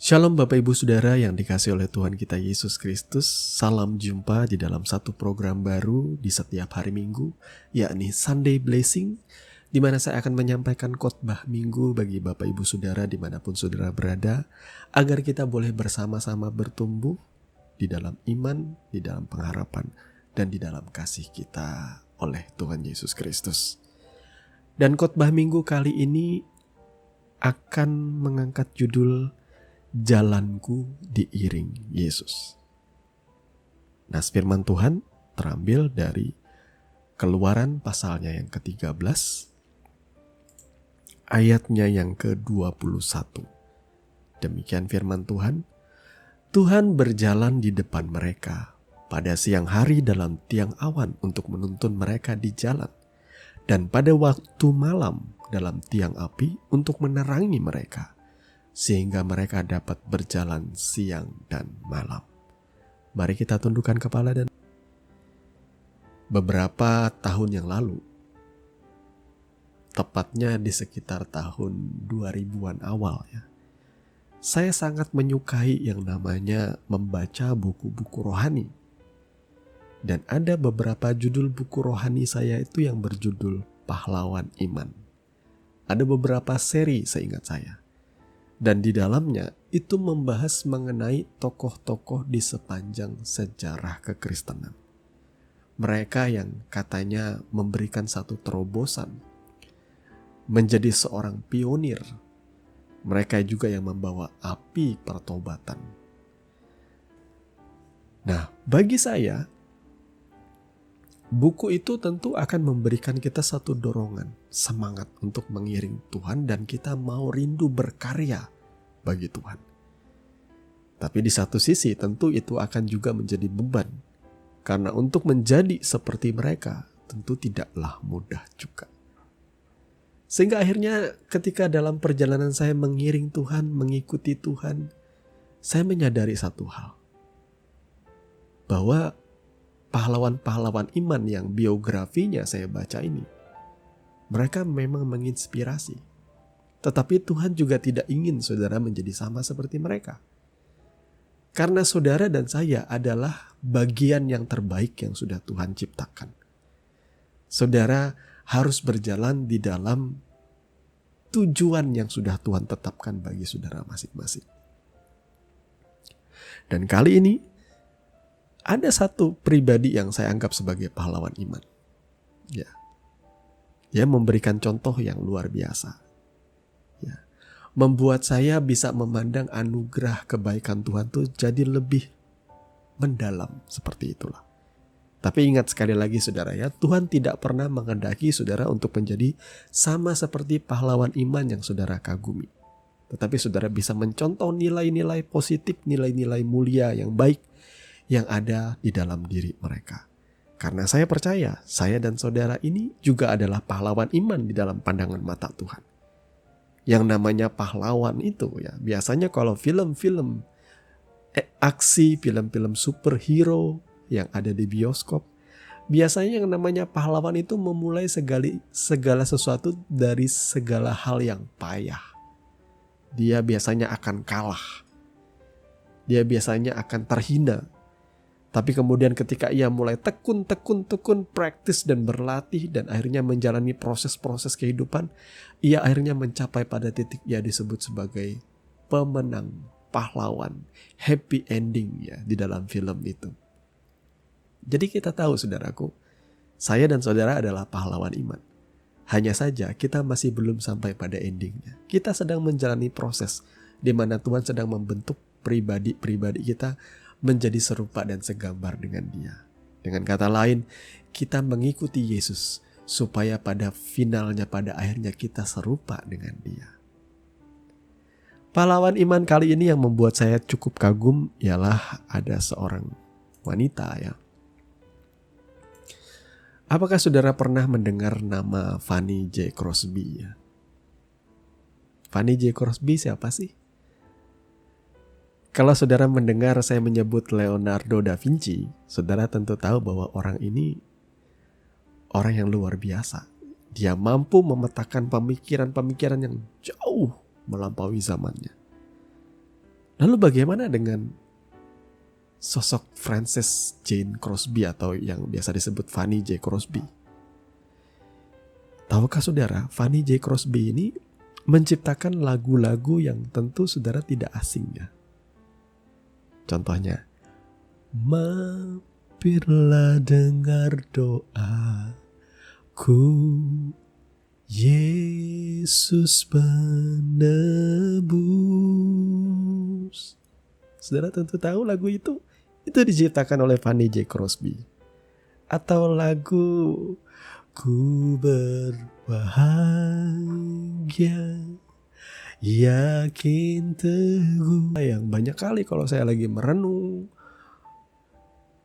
Shalom Bapak Ibu Saudara yang dikasihi oleh Tuhan kita Yesus Kristus. Salam jumpa di dalam satu program baru di setiap hari Minggu, yakni Sunday Blessing, di mana saya akan menyampaikan khotbah Minggu bagi Bapak Ibu Saudara dimanapun Saudara berada, agar kita boleh bersama-sama bertumbuh di dalam iman, di dalam pengharapan, dan di dalam kasih kita oleh Tuhan Yesus Kristus. Dan khotbah Minggu kali ini akan mengangkat judul Jalanku diiring Yesus. Nah, firman Tuhan terambil dari Keluaran pasalnya yang ke-13, ayatnya yang ke-21. Demikian firman Tuhan. Tuhan berjalan di depan mereka pada siang hari dalam tiang awan untuk menuntun mereka di jalan, dan pada waktu malam dalam tiang api untuk menerangi mereka, sehingga mereka dapat berjalan siang dan malam. Mari kita tundukkan kepala dan beberapa tahun yang lalu, tepatnya di sekitar tahun 2000-an awal ya, saya sangat menyukai yang namanya membaca buku-buku rohani. Dan ada beberapa judul buku rohani saya itu yang berjudul Pahlawan Iman. Ada beberapa seri seingat saya. Dan di dalamnya itu membahas mengenai tokoh-tokoh di sepanjang sejarah kekristenan. Mereka yang katanya memberikan satu terobosan, menjadi seorang pionir. Mereka juga yang membawa api pertobatan. Nah, bagi saya, buku itu tentu akan memberikan kita satu dorongan, semangat untuk mengiring Tuhan, dan kita mau rindu berkarya bagi Tuhan. Tapi di satu sisi tentu itu akan juga menjadi beban, karena untuk menjadi seperti mereka tentu tidaklah mudah juga. Sehingga akhirnya ketika dalam perjalanan saya mengiring Tuhan, mengikuti Tuhan, saya menyadari satu hal, bahwa pahlawan-pahlawan iman yang biografinya saya baca ini, mereka memang menginspirasi. Tetapi Tuhan juga tidak ingin saudara menjadi sama seperti mereka. Karena saudara dan saya adalah bagian yang terbaik yang sudah Tuhan ciptakan. Saudara harus berjalan di dalam tujuan yang sudah Tuhan tetapkan bagi saudara masing-masing. Dan kali ini ada satu pribadi yang saya anggap sebagai pahlawan iman. Ya. Dia memberikan contoh yang luar biasa. Ya. Membuat saya bisa memandang anugerah kebaikan Tuhan itu jadi lebih mendalam, seperti itulah. Tapi ingat sekali lagi saudara ya, Tuhan tidak pernah menghendaki saudara untuk menjadi sama seperti pahlawan iman yang saudara kagumi. Tetapi saudara bisa mencontoh nilai-nilai positif, nilai-nilai mulia yang baik yang ada di dalam diri mereka. Karena saya percaya, saya dan saudara ini juga adalah pahlawan iman di dalam pandangan mata Tuhan. Yang namanya pahlawan itu ya, biasanya kalau film-film aksi, film-film superhero yang ada di bioskop, biasanya yang namanya pahlawan itu memulai segala sesuatu dari segala hal yang payah. Dia biasanya akan kalah. Dia biasanya akan terhina. Tapi kemudian ketika ia mulai tekun, praktis dan berlatih, dan akhirnya menjalani proses-proses kehidupan, ia akhirnya mencapai pada titik ia disebut sebagai pemenang, pahlawan, happy ending ya di dalam film itu. Jadi kita tahu saudaraku, saya dan saudara adalah pahlawan iman. Hanya saja kita masih belum sampai pada endingnya. Kita sedang menjalani proses di mana Tuhan sedang membentuk pribadi-pribadi kita menjadi serupa dan segambar dengan Dia. Dengan kata lain, kita mengikuti Yesus supaya pada finalnya, pada akhirnya kita serupa dengan Dia. Pahlawan iman kali ini yang membuat saya cukup kagum ialah ada seorang wanita ya. Apakah saudara pernah mendengar nama Fanny J. Crosby ya? Fanny J. Crosby siapa sih? Kalau saudara mendengar saya menyebut Leonardo da Vinci, saudara tentu tahu bahwa orang ini orang yang luar biasa. Dia mampu memetakan pemikiran-pemikiran yang jauh melampaui zamannya. Lalu bagaimana dengan sosok Frances Jane Crosby atau yang biasa disebut Fanny J. Crosby? Tahukah saudara, Fanny J. Crosby ini menciptakan lagu-lagu yang tentu saudara tidak asing ya. Contohnya, mampirlah dengar doaku, Yesus penebus. Saudara tentu tahu lagu itu diciptakan oleh Fanny J. Crosby. Atau lagu Ku berbahagia, yakin teguh. Yang banyak kali kalau saya lagi merenung,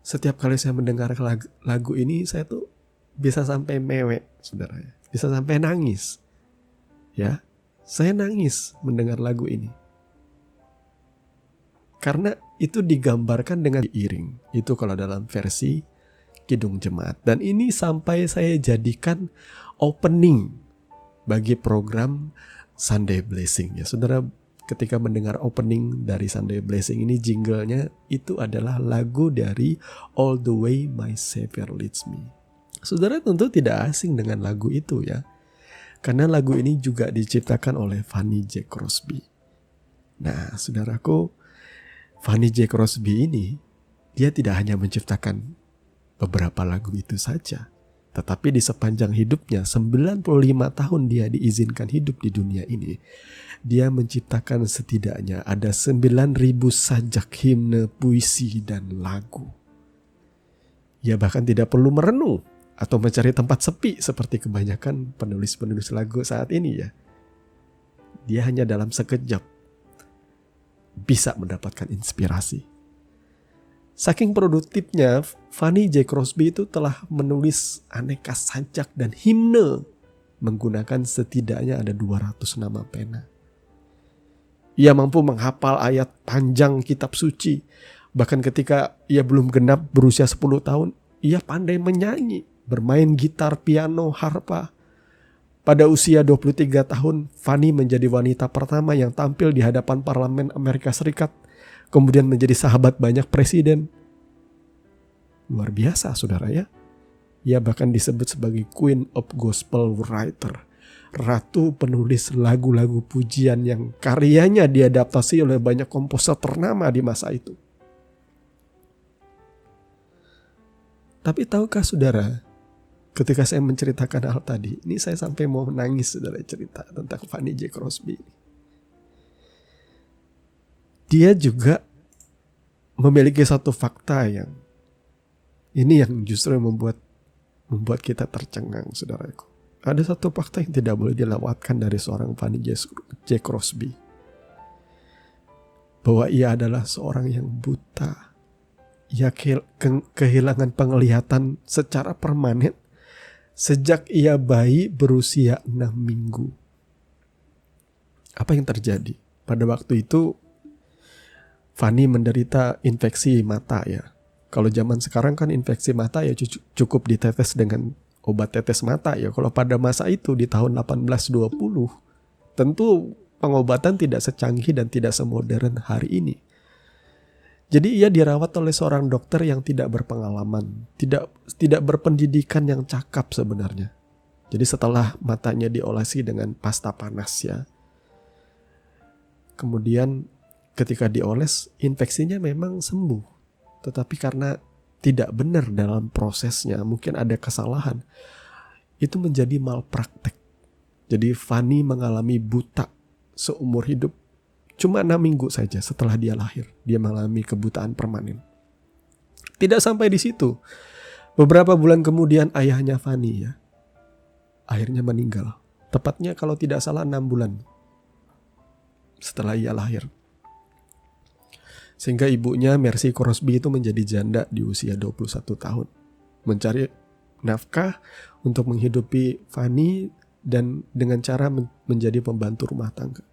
setiap kali saya mendengar lagu ini, saya tuh bisa sampai mewek, saudara. Bisa sampai nangis. Ya, saya nangis mendengar lagu ini. Karena itu digambarkan dengan diiring. Itu kalau dalam versi Kidung Jemaat. Dan ini sampai saya jadikan opening bagi program Sunday Blessing ya. Saudara, ketika mendengar opening dari Sunday Blessing ini, jinglenya itu adalah lagu dari All the Way My Savior Leads Me. Saudara tentu tidak asing dengan lagu itu ya. Karena lagu ini juga diciptakan oleh Fanny J. Crosby. Nah, saudaraku, Fanny J. Crosby ini, dia tidak hanya menciptakan beberapa lagu itu saja, tetapi di sepanjang hidupnya, 95 tahun dia diizinkan hidup di dunia ini, dia menciptakan setidaknya ada 9.000 sajak, himne, puisi, dan lagu. Ia bahkan tidak perlu merenung atau mencari tempat sepi seperti kebanyakan penulis-penulis lagu saat ini ya. Dia hanya dalam sekejap bisa mendapatkan inspirasi. Saking produktifnya, Fanny J. Crosby itu telah menulis aneka sajak dan himne menggunakan setidaknya ada 200 nama pena. Ia mampu menghafal ayat panjang kitab suci. Bahkan ketika ia belum genap berusia 10 tahun, ia pandai menyanyi, bermain gitar, piano, harpa. Pada usia 23 tahun, Fanny menjadi wanita pertama yang tampil di hadapan Parlemen Amerika Serikat, kemudian menjadi sahabat banyak presiden. Luar biasa, saudara ya. Ia bahkan disebut sebagai Queen of Gospel Writer, ratu penulis lagu-lagu pujian yang karyanya diadaptasi oleh banyak komposer ternama di masa itu. Tapi tahukah saudara, ketika saya menceritakan hal tadi, ini saya sampai mau nangis, saudara, cerita tentang Fanny J. Crosby. Dia juga memiliki satu fakta yang justru membuat kita tercengang, saudaraku. Ada satu fakta yang tidak boleh dilewatkan dari seorang Fanny J. Crosby, bahwa ia adalah seorang yang buta. Ia kehilangan penglihatan secara permanen sejak ia bayi berusia 6 minggu. Apa yang terjadi? Pada waktu itu Fanny menderita infeksi mata ya. Kalau zaman sekarang kan infeksi mata ya cukup ditetes dengan obat tetes mata ya. Kalau pada masa itu di tahun 1820, tentu pengobatan tidak secanggih dan tidak semodern hari ini. Jadi ia dirawat oleh seorang dokter yang tidak berpengalaman, tidak berpendidikan yang cakap sebenarnya. Jadi setelah matanya diolesi dengan pasta panas ya, kemudian ketika dioles, infeksinya memang sembuh. Tetapi karena tidak benar dalam prosesnya, mungkin ada kesalahan, itu menjadi malpraktek. Jadi Fanny mengalami buta seumur hidup. Cuma 6 minggu saja setelah dia lahir, dia mengalami kebutaan permanen. Tidak sampai di situ. Beberapa bulan kemudian ayahnya Fanny ya, akhirnya meninggal. Tepatnya kalau tidak salah 6 bulan setelah ia lahir. Sehingga ibunya Mercy Crosby itu menjadi janda di usia 21 tahun. Mencari nafkah untuk menghidupi Fanny dan dengan cara menjadi pembantu rumah tangga.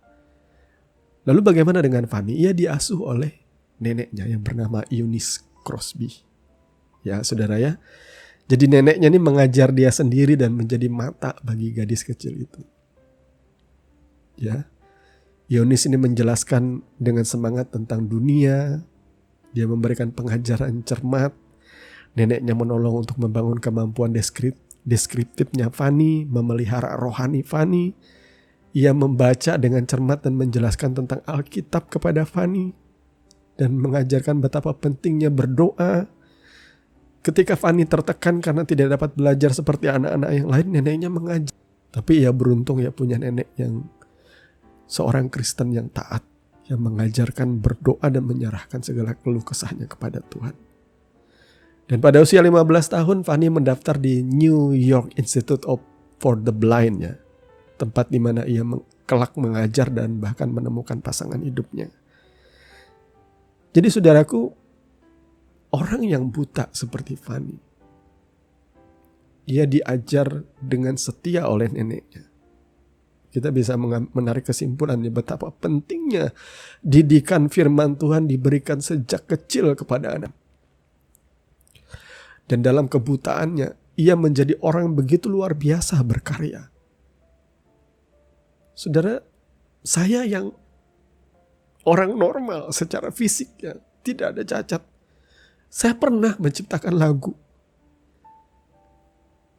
Lalu bagaimana dengan Fanny? Ia diasuh oleh neneknya yang bernama Eunice Crosby. Ya saudara ya. Jadi neneknya ini mengajar dia sendiri dan menjadi mata bagi gadis kecil itu. Ya. Yonis ini menjelaskan dengan semangat tentang dunia. Dia memberikan pengajaran cermat. Neneknya menolong untuk membangun kemampuan deskriptifnya Fanny, memelihara rohani Fanny. Ia membaca dengan cermat dan menjelaskan tentang Alkitab kepada Fanny dan mengajarkan betapa pentingnya berdoa. Ketika Fanny tertekan karena tidak dapat belajar seperti anak-anak yang lain, neneknya mengajar. Tapi ia beruntung ya punya nenek yang seorang Kristen yang taat, yang mengajarkan berdoa dan menyerahkan segala keluh kesahnya kepada Tuhan. Dan pada usia 15 tahun, Fanny mendaftar di New York Institute for the Blind, ya, tempat di mana ia kelak mengajar dan bahkan menemukan pasangan hidupnya. Jadi saudaraku, orang yang buta seperti Fanny, ia diajar dengan setia oleh neneknya. Kita bisa menarik kesimpulannya betapa pentingnya didikan firman Tuhan diberikan sejak kecil kepada anak. Dan dalam kebutaannya, ia menjadi orang begitu luar biasa berkarya. Saudara, saya yang orang normal secara fisik, ya, tidak ada cacat, saya pernah menciptakan lagu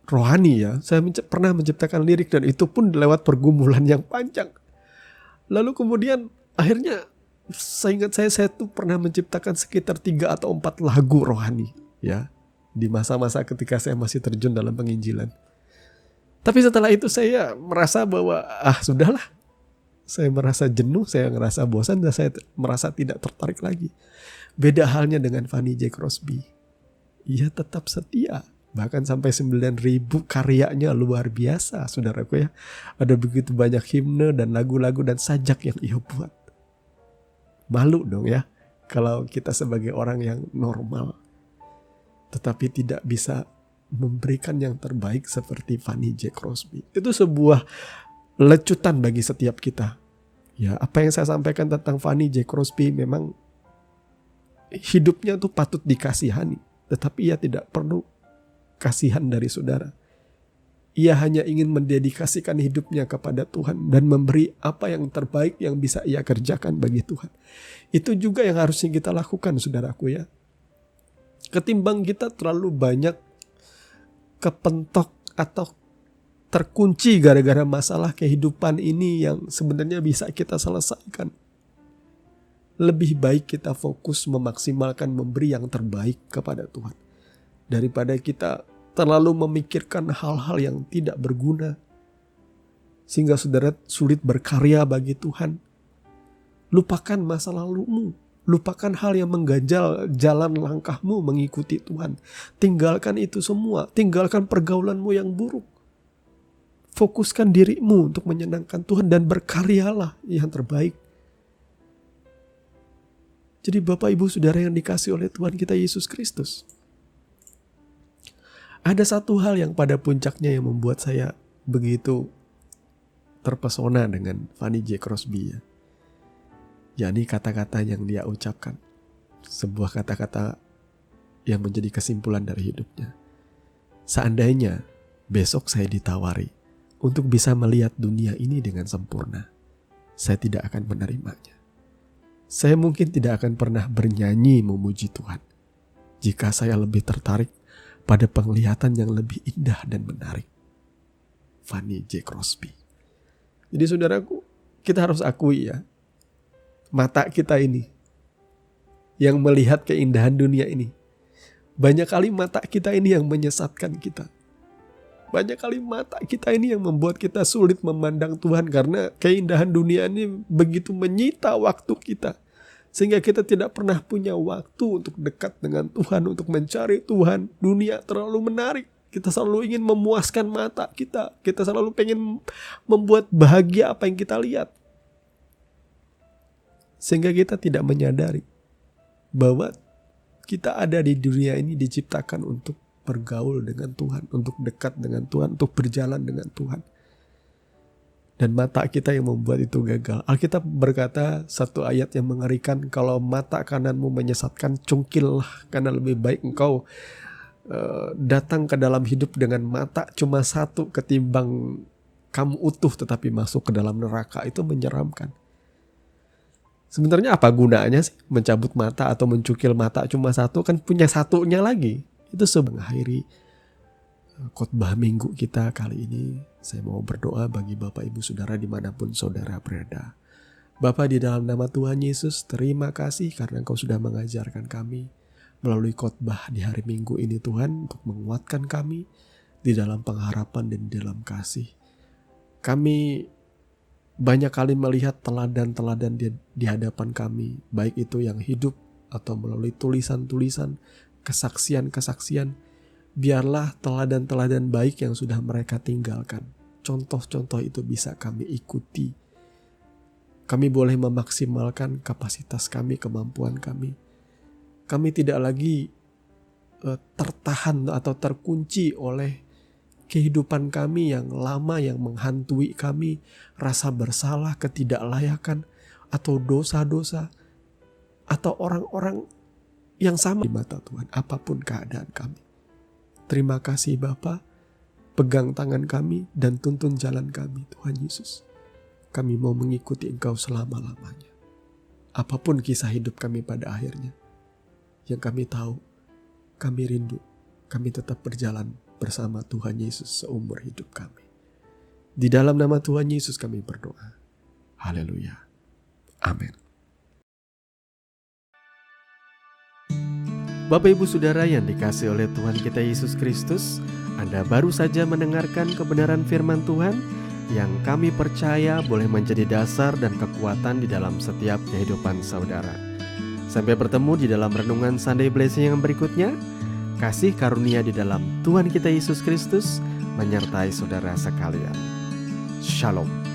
rohani, ya. Saya pernah menciptakan lirik dan itu pun lewat pergumulan yang panjang. Lalu kemudian akhirnya saya tuh pernah menciptakan sekitar 3 atau 4 lagu rohani, ya, di masa-masa ketika saya masih terjun dalam penginjilan. Tapi setelah itu saya merasa bahwa sudahlah. Saya merasa jenuh, saya merasa bosan, dan saya merasa tidak tertarik lagi. Beda halnya dengan Fanny J. Crosby. Ia tetap setia. Bahkan sampai 9.000 karyanya luar biasa, saudaraku, ya. Ada begitu banyak himne dan lagu-lagu dan sajak yang ia buat. Malu dong, ya, kalau kita sebagai orang yang normal tetapi tidak bisa memberikan yang terbaik seperti Fanny J. Crosby. Itu sebuah lecutan bagi setiap kita. Ya, apa yang saya sampaikan tentang Fanny J. Crosby memang hidupnya tuh patut dikasihani, tetapi ia tidak perlu kasihan dari saudara. Ia hanya ingin mendedikasikan hidupnya kepada Tuhan dan memberi apa yang terbaik yang bisa ia kerjakan bagi Tuhan. Itu juga yang harusnya kita lakukan, saudaraku, ya. Ketimbang kita terlalu banyak kepentok atau terkunci gara-gara masalah kehidupan ini yang sebenarnya bisa kita selesaikan. Lebih baik kita fokus memaksimalkan memberi yang terbaik kepada Tuhan, daripada kita terlalu memikirkan hal-hal yang tidak berguna, sehingga saudara sulit berkarya bagi Tuhan. Lupakan masa lalumu, lupakan hal yang mengganjal jalan langkahmu mengikuti Tuhan. Tinggalkan itu semua, tinggalkan pergaulanmu yang buruk. Fokuskan dirimu untuk menyenangkan Tuhan dan berkaryalah yang terbaik. Jadi Bapak Ibu Saudara yang dikasihi oleh Tuhan kita Yesus Kristus, ada satu hal yang pada puncaknya yang membuat saya begitu terpesona dengan Fanny J. Crosby, ya. Yakni kata-kata yang dia ucapkan. Sebuah kata-kata yang menjadi kesimpulan dari hidupnya. Seandainya besok saya ditawari untuk bisa melihat dunia ini dengan sempurna, saya tidak akan menerimanya. Saya mungkin tidak akan pernah bernyanyi memuji Tuhan jika saya lebih tertarik pada penglihatan yang lebih indah dan menarik. Fanny J. Crosby. Jadi saudaraku, kita harus akui, ya, mata kita ini yang melihat keindahan dunia ini, banyak kali mata kita ini yang menyesatkan kita. Banyak kali mata kita ini yang membuat kita sulit memandang Tuhan karena keindahan dunia ini begitu menyita waktu kita. Sehingga kita tidak pernah punya waktu untuk dekat dengan Tuhan, untuk mencari Tuhan. Dunia terlalu menarik. Kita selalu ingin memuaskan mata kita. Kita selalu pengen membuat bahagia apa yang kita lihat. Sehingga kita tidak menyadari bahwa kita ada di dunia ini diciptakan untuk bergaul dengan Tuhan, untuk dekat dengan Tuhan, untuk berjalan dengan Tuhan. Dan mata kita yang membuat itu gagal. Alkitab berkata satu ayat yang mengerikan, kalau mata kananmu menyesatkan, cungkillah, karena lebih baik engkau datang ke dalam hidup dengan mata cuma satu ketimbang kamu utuh tetapi masuk ke dalam neraka. Itu menyeramkan. Sebenarnya apa gunanya sih mencabut mata atau mencukil mata cuma satu, kan punya satunya lagi. Itu mengakhiri khotbah minggu kita kali ini. Saya mau berdoa bagi Bapak Ibu Saudara dimanapun saudara berada. Bapa, di dalam nama Tuhan Yesus, terima kasih karena Engkau sudah mengajarkan kami melalui khotbah di hari Minggu ini Tuhan, untuk menguatkan kami di dalam pengharapan dan di dalam kasih. Kami banyak kali melihat teladan-teladan di hadapan kami, baik itu yang hidup atau melalui tulisan-tulisan, kesaksian-kesaksian. Biarlah teladan-teladan baik yang sudah mereka tinggalkan, contoh-contoh itu bisa kami ikuti. Kami boleh memaksimalkan kapasitas kami, kemampuan kami. Kami tidak lagi tertahan atau terkunci oleh kehidupan kami yang lama yang menghantui kami, rasa bersalah, ketidaklayakan, atau dosa-dosa, atau orang-orang yang sama di mata Tuhan, apapun keadaan kami. Terima kasih Bapa, pegang tangan kami dan tuntun jalan kami Tuhan Yesus. Kami mau mengikuti Engkau selama-lamanya. Apapun kisah hidup kami pada akhirnya, yang kami tahu, kami rindu, kami tetap berjalan bersama Tuhan Yesus seumur hidup kami. Di dalam nama Tuhan Yesus kami berdoa. Haleluya. Amin. Bapak Ibu Saudara yang dikasihi oleh Tuhan kita Yesus Kristus, Anda baru saja mendengarkan kebenaran firman Tuhan yang kami percaya boleh menjadi dasar dan kekuatan di dalam setiap kehidupan saudara. Sampai bertemu di dalam renungan Sunday Blessing yang berikutnya. Kasih karunia di dalam Tuhan kita Yesus Kristus menyertai saudara sekalian. Shalom.